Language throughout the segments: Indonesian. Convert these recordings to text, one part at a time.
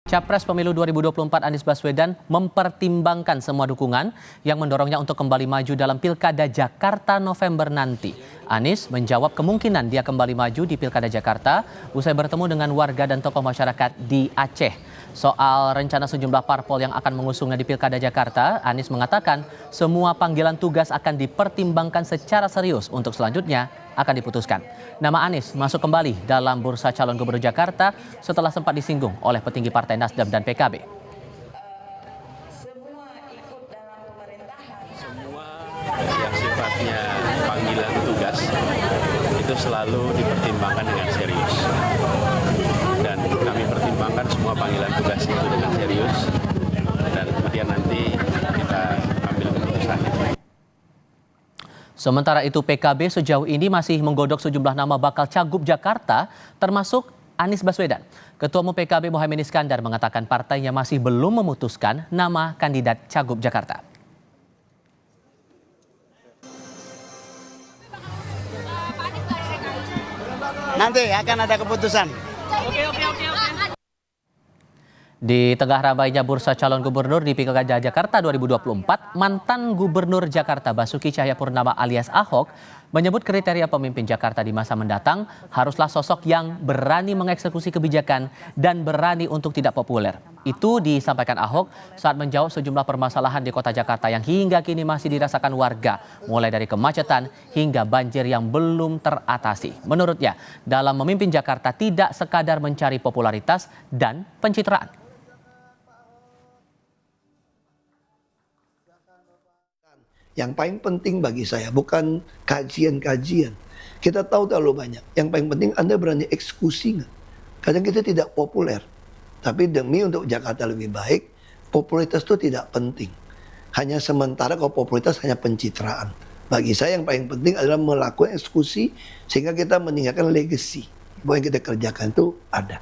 Capres Pemilu 2024 Anies Baswedan mempertimbangkan semua dukungan yang mendorongnya untuk kembali maju dalam Pilkada Jakarta November nanti. Anies menjawab kemungkinan dia kembali maju di Pilkada Jakarta usai bertemu dengan warga dan tokoh masyarakat di Aceh. Soal rencana sejumlah parpol yang akan mengusungnya di Pilkada Jakarta, Anies mengatakan semua panggilan tugas akan dipertimbangkan secara serius untuk selanjutnya akan diputuskan. Nama Anies masuk kembali dalam bursa calon gubernur Jakarta setelah sempat disinggung oleh petinggi Partai Nasdem dan PKB. Semua yang sifatnya panggilan tugas itu selalu dipertimbangkan dengan serius. Dan kami pertimbangkan semua panggilan tugas itu dengan serius. Dan kemudian nanti kita ambil keputusan. Sementara itu PKB sejauh ini masih menggodok sejumlah nama bakal cagup Jakarta termasuk Anies Baswedan. Ketua Umum PKB Mohaimin Iskandar mengatakan partainya masih belum memutuskan nama kandidat cagup Jakarta. Nanti akan ada keputusan. Oke. Di tengah ramainya bursa calon gubernur di Pilkada Jakarta 2024, mantan Gubernur Jakarta Basuki Cahayapurnama alias Ahok menyebut kriteria pemimpin Jakarta di masa mendatang haruslah sosok yang berani mengeksekusi kebijakan dan berani untuk tidak populer. Itu disampaikan Ahok saat menjawab sejumlah permasalahan di kota Jakarta yang hingga kini masih dirasakan warga, mulai dari kemacetan hingga banjir yang belum teratasi. Menurutnya, dalam memimpin Jakarta tidak sekadar mencari popularitas dan pencitraan. Yang paling penting bagi saya bukan kajian-kajian. Kita tahu terlalu banyak. Yang paling penting Anda berani eksekusi nggak? Kadang kita tidak populer. Tapi demi untuk Jakarta lebih baik, popularitas itu tidak penting. Hanya sementara kalau popularitas hanya pencitraan. Bagi saya yang paling penting adalah melakukan eksekusi sehingga kita meninggalkan legacy. Bahwa yang kita kerjakan itu ada.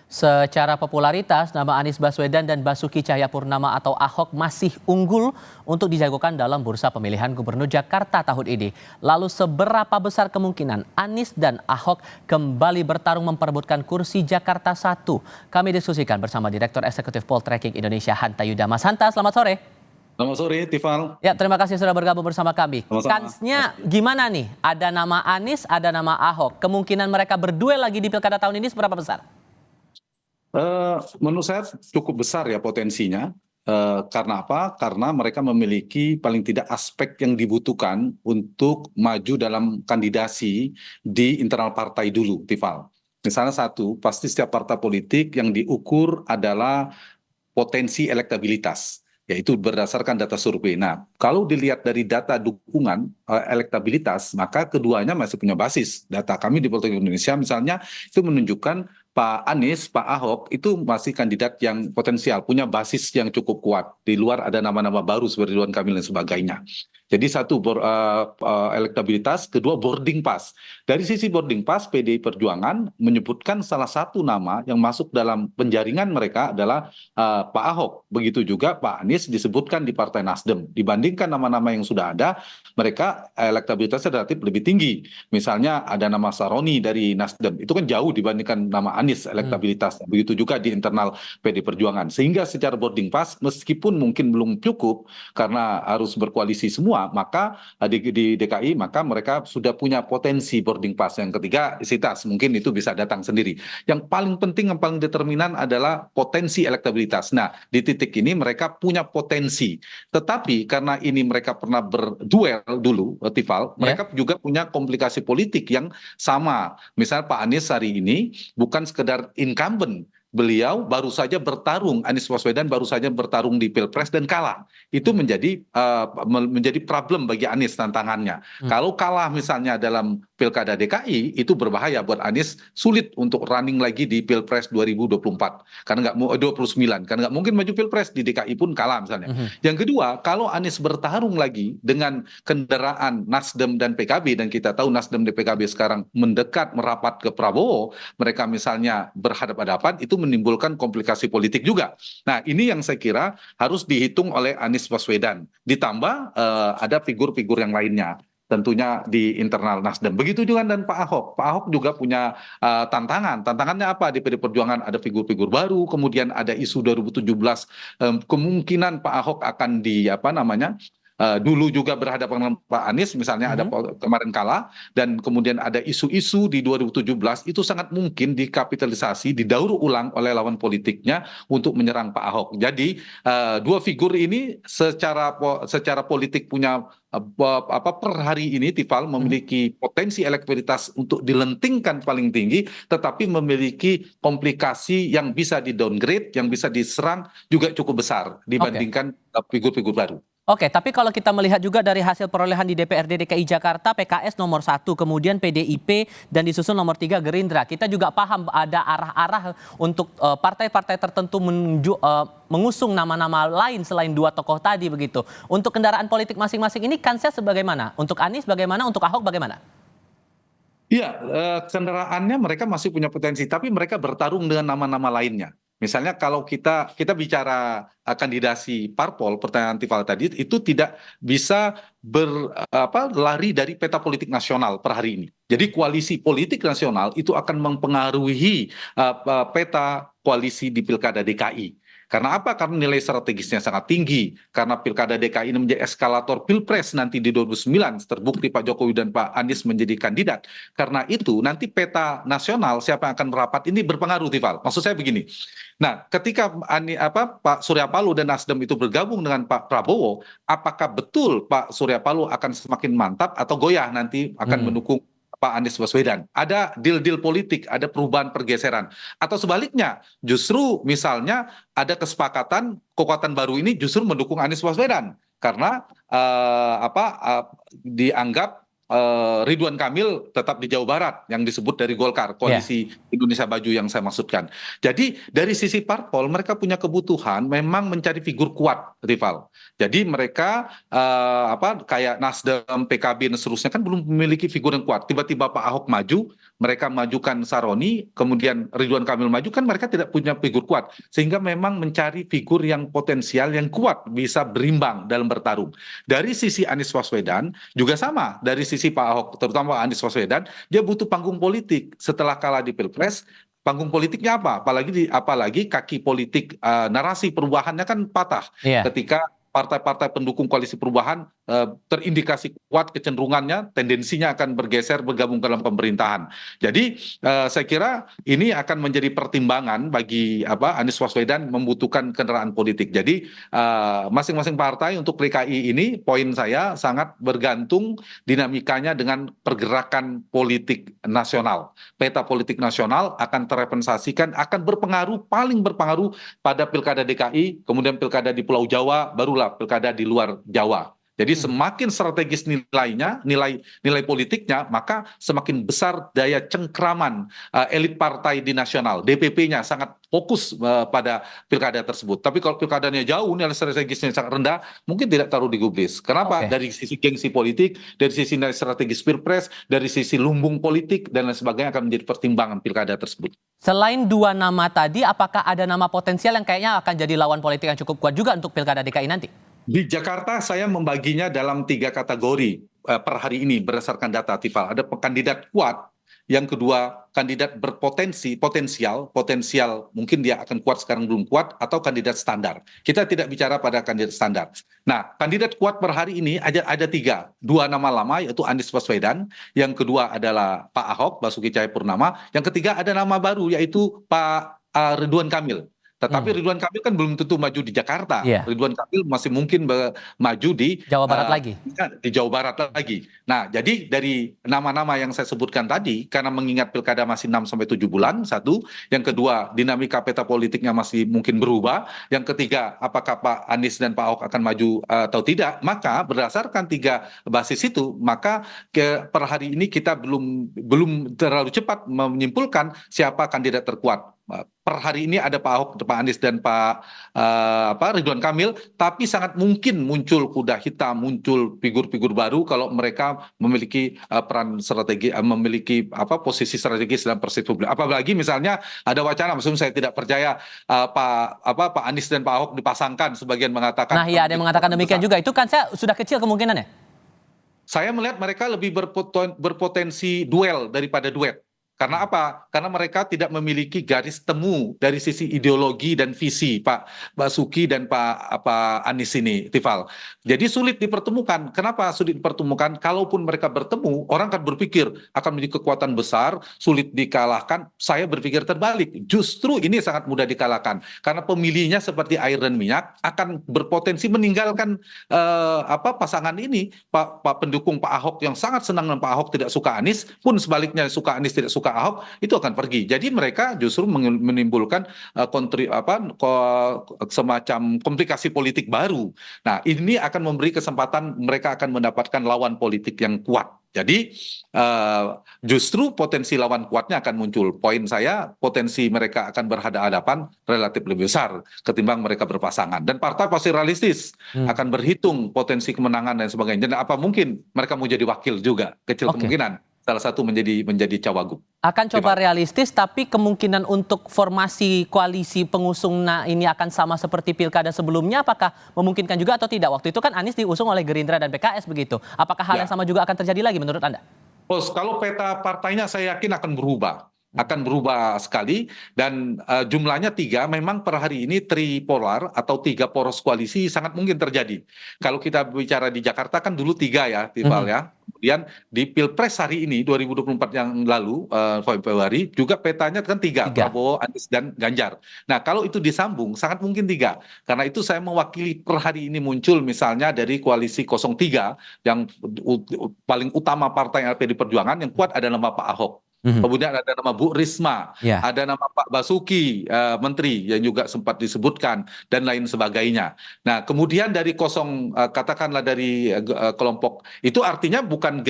Secara popularitas, nama Anies Baswedan dan Basuki Cahayapurnama atau Ahok masih unggul untuk dijagokan dalam bursa pemilihan gubernur Jakarta tahun ini. Lalu seberapa besar kemungkinan Anies dan Ahok kembali bertarung memperebutkan kursi Jakarta 1? Kami diskusikan bersama Direktur Eksekutif Poltreking Indonesia Hanta Yuda. Mas Hanta, selamat sore. Selamat sore, Tifal. Ya, terima kasih sudah bergabung bersama kami. Sama-sama. Kansnya gimana nih? Ada nama Anies, ada nama Ahok. Kemungkinan mereka berduel lagi di Pilkada tahun ini seberapa besar? Menurut saya cukup besar ya potensinya. Karena apa? Karena mereka memiliki paling tidak aspek yang dibutuhkan untuk maju dalam kandidasi di internal partai dulu, Tifal. Misalnya satu, pasti setiap partai politik yang diukur adalah potensi elektabilitas, yaitu berdasarkan data survei. Nah, kalau dilihat dari data dukungan elektabilitas, maka keduanya masih punya basis. Data kami di Poltreking Indonesia misalnya itu menunjukkan Pak Anies, Pak Ahok itu masih kandidat yang potensial, punya basis yang cukup kuat. Di luar ada nama-nama baru seperti Ridwan Kamil dan sebagainya. Jadi satu elektabilitas, kedua boarding pass. Dari sisi boarding pass, PDI Perjuangan menyebutkan salah satu nama yang masuk dalam penjaringan mereka adalah Pak Ahok. Begitu juga Pak Anies disebutkan di Partai Nasdem. Dibandingkan nama-nama yang sudah ada, mereka elektabilitasnya relatif lebih tinggi. Misalnya ada nama Saroni dari Nasdem. Itu kan jauh dibandingkan nama Anies elektabilitas. Begitu juga di internal PDI Perjuangan. Sehingga secara boarding pass, meskipun mungkin belum cukup karena harus berkoalisi semua, maka di DKI maka mereka sudah punya potensi boarding pass. Yang ketiga isitas, mungkin itu bisa datang sendiri. Yang paling penting, yang paling determinan adalah potensi elektabilitas. Nah, di titik ini mereka punya potensi, tetapi karena ini mereka pernah berduel dulu, Tifal, mereka juga punya komplikasi politik yang sama. Misal Pak Anies hari ini bukan sekedar incumbent, beliau baru saja bertarung, Anies Baswedan baru saja bertarung di Pilpres dan kalah. Itu menjadi problem bagi Anies tantangannya. Kalau kalah misalnya dalam Pilkada DKI, itu berbahaya buat Anies, sulit untuk running lagi di Pilpres 2024. Karena 29, karena nggak mungkin maju Pilpres, di DKI pun kalah misalnya. Yang kedua, kalau Anies bertarung lagi dengan kendaraan Nasdem dan PKB, dan kita tahu Nasdem dan PKB sekarang mendekat, merapat ke Prabowo, mereka misalnya berhadapan-hadapan, itu menimbulkan komplikasi politik juga. Nah, ini yang saya kira harus dihitung oleh Anies Baswedan. Ditambah ada figur-figur yang lainnya. tentunya di internal Nasdem. Begitu juga dan Pak Ahok. Pak Ahok juga punya tantangan. Tantangannya apa? Di PD Perjuangan ada figur-figur baru, kemudian ada isu 2017, kemungkinan Pak Ahok akan di apa namanya? Dulu juga berhadapan dengan Pak Anies, misalnya ada kemarin kalah, dan kemudian ada isu-isu di 2017, itu sangat mungkin dikapitalisasi, didaur ulang oleh lawan politiknya untuk menyerang Pak Ahok. Jadi dua figur ini secara politik punya per hari ini Tifal memiliki potensi elektabilitas untuk dilentingkan paling tinggi, tetapi memiliki komplikasi yang bisa di downgrade, yang bisa diserang juga cukup besar dibandingkan figur-figur baru. Oke, tapi kalau kita melihat juga dari hasil perolehan di DPRD DKI Jakarta, PKS nomor 1, kemudian PDIP, dan disusul nomor 3 Gerindra. Kita juga paham ada arah-arah untuk partai-partai tertentu mengusung nama-nama lain selain dua tokoh tadi begitu. Untuk kendaraan politik masing-masing ini kansnya sebagaimana? Untuk Anies bagaimana? Untuk Ahok bagaimana? Iya, kendaraannya mereka masih punya potensi, tapi mereka bertarung dengan nama-nama lainnya. Misalnya kalau kita bicara kandidasi parpol, pertanyaan Tifal tadi itu tidak bisa lari dari peta politik nasional per hari ini. Jadi koalisi politik nasional itu akan mempengaruhi peta koalisi di Pilkada DKI. Karena apa? Karena nilai strategisnya sangat tinggi. Karena Pilkada DKI ini menjadi eskalator Pilpres nanti di 2009. Terbukti Pak Jokowi dan Pak Anies menjadi kandidat. Karena itu nanti peta nasional siapa yang akan merapat ini berpengaruh, Tifal. Maksud saya begini. Nah, ketika Pak Surya Paloh dan Nasdem itu bergabung dengan Pak Prabowo, apakah betul Pak Surya Paloh akan semakin mantap atau goyah nanti akan mendukung Pak Anies Baswedan? Ada deal-deal politik, ada perubahan pergeseran. Atau sebaliknya, justru misalnya ada kesepakatan kekuatan baru ini justru mendukung Anies Baswedan. Karena dianggap Ridwan Kamil tetap di Jawa Barat yang disebut dari Golkar, koalisi Indonesia Maju yang saya maksudkan. Jadi dari sisi parpol mereka punya kebutuhan memang mencari figur kuat, rival. Jadi mereka kayak Nasdem, PKB dan seterusnya kan belum memiliki figur yang kuat. Tiba-tiba Pak Ahok maju, mereka majukan Saroni, kemudian Ridwan Kamil maju, kan mereka tidak punya figur kuat. Sehingga memang mencari figur yang potensial, yang kuat, bisa berimbang dalam bertarung. Dari sisi Anies Baswedan juga sama, dari sisi Pak Ahok, terutama Anies Baswedan, dia butuh panggung politik. Setelah kalah di Pilpres, panggung politiknya apa? Apalagi kaki politik narasi perubahannya kan patah. Ketika partai-partai pendukung koalisi perubahan terindikasi kuat kecenderungannya, tendensinya akan bergeser bergabung dalam pemerintahan. Jadi saya kira ini akan menjadi pertimbangan bagi Anies Baswedan membutuhkan kendaraan politik. Jadi masing-masing partai untuk DKI ini, poin saya sangat bergantung dinamikanya dengan pergerakan politik nasional. Peta politik nasional akan terrepresentasikan, akan paling berpengaruh pada Pilkada DKI, kemudian Pilkada di Pulau Jawa, barulah Pilkada di luar Jawa. Jadi semakin strategis nilai politiknya, maka semakin besar daya cengkraman elit partai di nasional. DPP-nya sangat fokus pada pilkada tersebut. Tapi kalau pilkadanya jauh, nilai strategisnya sangat rendah, mungkin tidak taruh digubris. Kenapa? Dari sisi gengsi politik, dari sisi nilai strategis Pilpres, dari sisi lumbung politik, dan lain sebagainya akan menjadi pertimbangan pilkada tersebut. Selain dua nama tadi, apakah ada nama potensial yang kayaknya akan jadi lawan politik yang cukup kuat juga untuk Pilkada DKI nanti? Di Jakarta saya membaginya dalam 3 kategori per hari ini berdasarkan data Tifal. Ada kandidat kuat, yang kedua kandidat potensial mungkin dia akan kuat sekarang belum kuat, atau kandidat standar. Kita tidak bicara pada kandidat standar. Nah, kandidat kuat per hari ini ada 3. 2 nama lama yaitu Anies Baswedan, yang kedua adalah Pak Ahok, Basuki Cahayapurnama, yang ketiga ada nama baru yaitu Pak Ridwan Kamil. Tetapi Ridwan Kamil kan belum tentu maju di Jakarta. Ridwan Kamil masih mungkin maju di Jawa Barat lagi. Di Jawa Barat lagi. Nah, jadi dari nama-nama yang saya sebutkan tadi, karena mengingat pilkada masih 6-7 bulan, satu. Yang kedua, dinamika peta politiknya masih mungkin berubah. Yang ketiga, apakah Pak Anies dan Pak Ahok akan maju atau tidak. Maka berdasarkan 3 basis itu, maka per hari ini kita belum terlalu cepat menyimpulkan siapa kandidat terkuat. Per hari ini ada Pak Ahok, Pak Anies, dan Pak Ridwan Kamil, tapi sangat mungkin muncul kuda hitam, muncul figur-figur baru kalau mereka memiliki peran strategi, memiliki posisi strategis dalam persepsi publik. Apalagi misalnya ada wacana, maksudnya saya tidak percaya Pak Anies dan Pak Ahok dipasangkan, sebagian mengatakan. Nah, ya ada yang mengatakan demikian juga. Itu kan sudah kecil kemungkinannya. Saya melihat mereka lebih berpotensi duel daripada duet. Karena apa? Karena mereka tidak memiliki garis temu dari sisi ideologi dan visi Pak Basuki dan Pak Anies ini, Tifal. Jadi sulit dipertemukan. Kenapa sulit dipertemukan? Kalaupun mereka bertemu, orang akan berpikir akan menjadi kekuatan besar, sulit dikalahkan. Saya berpikir terbalik. Justru ini sangat mudah dikalahkan. Karena pemilihnya seperti air dan minyak akan berpotensi meninggalkan pasangan ini. Pak pendukung Pak Ahok yang sangat senang dengan Pak Ahok tidak suka Anies, pun sebaliknya suka Anies tidak suka Ahok, itu akan pergi. Jadi mereka justru menimbulkan semacam komplikasi politik baru. Nah, ini akan memberi kesempatan mereka akan mendapatkan lawan politik yang kuat. Jadi justru potensi lawan kuatnya akan muncul. Poin saya, potensi mereka akan berhadapan relatif lebih besar ketimbang mereka berpasangan. Dan partai pasti realistis akan berhitung potensi kemenangan dan sebagainya. Dan apa mungkin mereka mau jadi wakil juga? Kecil kemungkinan salah satu menjadi cawagup. Akan coba realistis, tapi kemungkinan untuk formasi koalisi pengusung ini akan sama seperti pilkada sebelumnya, apakah memungkinkan juga atau tidak? Waktu itu kan Anies diusung oleh Gerindra dan PKS begitu. Apakah hal yang sama juga akan terjadi lagi menurut Anda? Kalau peta partainya saya yakin akan berubah sekali, dan jumlahnya 3. Memang per hari ini tripolar atau 3 poros koalisi sangat mungkin terjadi. Kalau kita bicara di Jakarta kan dulu 3 ya, Tifal ya. Kemudian di Pilpres hari ini 2024 yang lalu Februari juga petanya kan 3, Prabowo, Anies dan Ganjar. Nah, kalau itu disambung sangat mungkin 3. Karena itu saya mewakili per hari ini muncul misalnya dari koalisi 03 yang paling utama partai LPD Perjuangan yang kuat ada nama Pak Ahok. Kemudian ada nama Bu Risma, ada nama Pak Basuki, Menteri yang juga sempat disebutkan dan lain sebagainya. Nah, kemudian dari katakanlah dari kelompok itu artinya bukan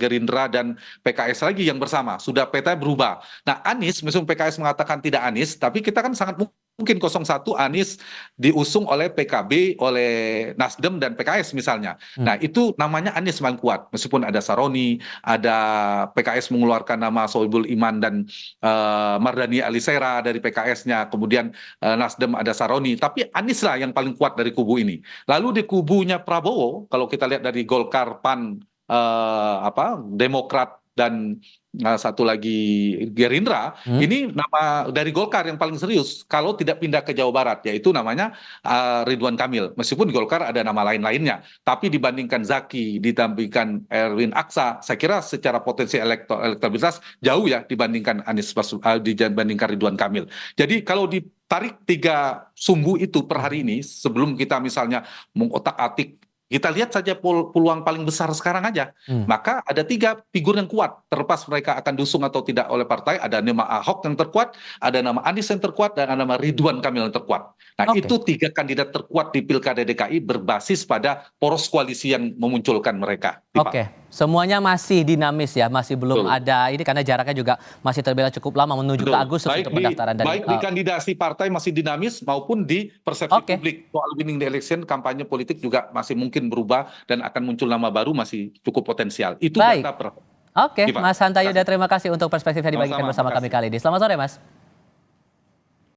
Gerindra dan PKS lagi yang bersama, sudah peta berubah. Nah, Anies, meskipun PKS mengatakan tidak Anies, tapi kita kan sangat mungkin 01 Anies diusung oleh PKB, oleh Nasdem dan PKS misalnya. Nah, itu namanya Anies paling kuat. Meskipun ada Saroni, ada PKS mengeluarkan nama Soebul Iman dan Mardhani Alisera dari PKS-nya. Kemudian Nasdem ada Saroni. Tapi Anies lah yang paling kuat dari kubu ini. Lalu di kubunya Prabowo, kalau kita lihat dari Golkar, PAN, Demokrat, dan satu lagi Gerindra, ini nama dari Golkar yang paling serius kalau tidak pindah ke Jawa Barat, yaitu namanya Ridwan Kamil. Meskipun Golkar ada nama lain-lainnya, tapi dibandingkan Zaki, dibandingkan Erwin Aksa, saya kira secara potensi elektabilitas jauh ya dibandingkan dibandingkan Ridwan Kamil. Jadi kalau ditarik 3 sumbu itu per hari ini, sebelum kita misalnya mengotak-atik, kita lihat saja peluang paling besar sekarang aja. Maka ada 3 figur yang kuat. Terlepas mereka akan dusung atau tidak oleh partai, ada nama Ahok yang terkuat, ada nama Anies yang terkuat, dan ada nama Ridwan Kamil yang terkuat. Nah, itu 3 kandidat terkuat di Pilkada DKI berbasis pada poros koalisi yang memunculkan mereka. Semuanya masih dinamis ya, masih belum ada ini karena jaraknya juga masih terbelah cukup lama menuju ke Agustus untuk pendaftaran. Baik di kandidasi partai masih dinamis maupun di persepsi publik. Soal winning the election, kampanye politik juga masih mungkin berubah dan akan muncul nama baru masih cukup potensial. Itu data Mas Hanta Yuda, terima kasih untuk perspektifnya dibagikan bersama kami kali ini. Selamat sore, Mas.